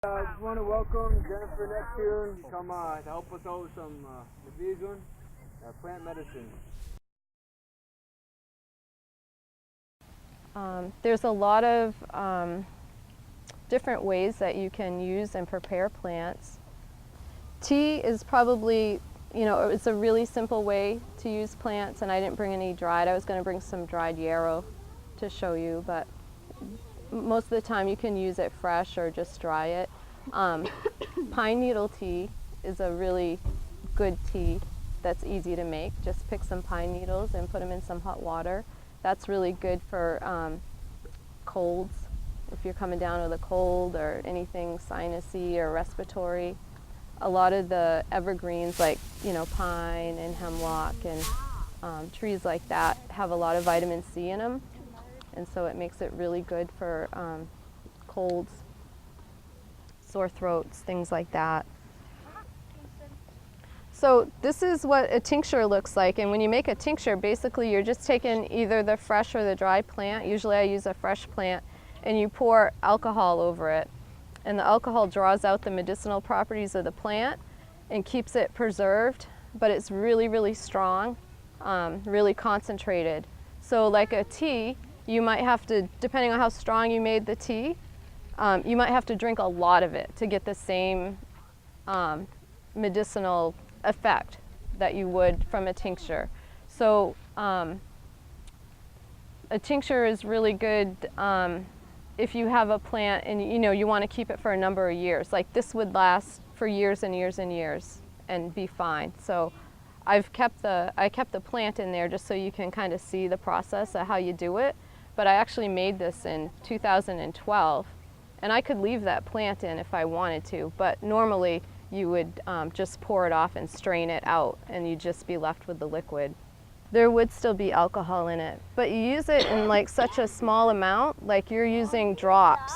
I just want to welcome Jennifer Neptune to come to help us out with some Neptune plant medicine. There's a lot of different ways that you can use and prepare plants. Tea is probably, it's a really simple way to use plants, and I didn't bring any dried. I was going to bring some dried yarrow to show you, but most of the time you can use it fresh or just dry it. Pine needle tea is a really good tea that's easy to make. Just pick some pine needles and put them in some hot water. That's really good for colds, if you're coming down with a cold or anything sinusy or respiratory. A lot of the evergreens like pine and hemlock and trees like that have a lot of vitamin C in them, and so it makes it really good for colds, sore throats, things like that. So this is what a tincture looks like, and when you make a tincture, basically you're just taking either the fresh or the dry plant. Usually I use a fresh plant, and you pour alcohol over it, and the alcohol draws out the medicinal properties of the plant and keeps it preserved, but it's really, really strong, really concentrated. So like a tea, you might have to, depending on how strong you made the tea, you might have to drink a lot of it to get the same medicinal effect that you would from a tincture. So a tincture is really good if you have a plant and you want to keep it for a number of years. Like this would last for years and years and years and be fine. So I kept the plant in there just so you can kind of see the process of how you do it. But I actually made this in 2012, and I could leave that plant in if I wanted to, but normally you would just pour it off and strain it out, and you'd just be left with the liquid. There would still be alcohol in it, but you use it in like such a small amount, like you're using drops.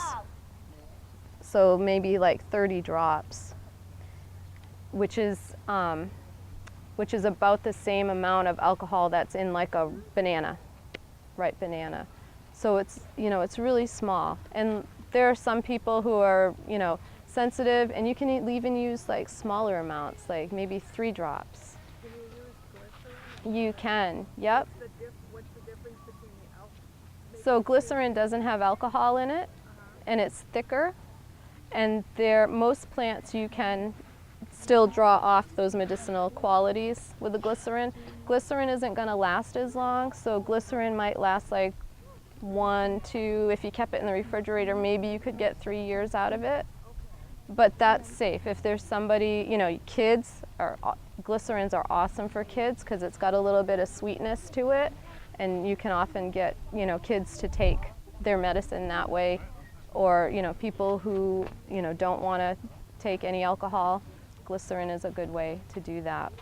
So maybe like 30 drops, which is about the same amount of alcohol that's in like a banana, ripe banana. So it's, it's really small. And there are some people who are, sensitive, and you can even use like smaller amounts, like maybe 3 drops. Can you use glycerin? You can, yep. What's the difference between the alcohol? So glycerin doesn't have alcohol in it, and it's thicker. And most plants you can still draw off those medicinal qualities with the glycerin. Glycerin isn't going to last as long, so glycerin might last like 1, 2, if you kept it in the refrigerator, maybe you could get 3 years out of it. But that's safe. If there's somebody, glycerins are awesome for kids because it's got a little bit of sweetness to it, and you can often get, kids to take their medicine that way, or, people who, don't want to take any alcohol. Glycerin is a good way to do that.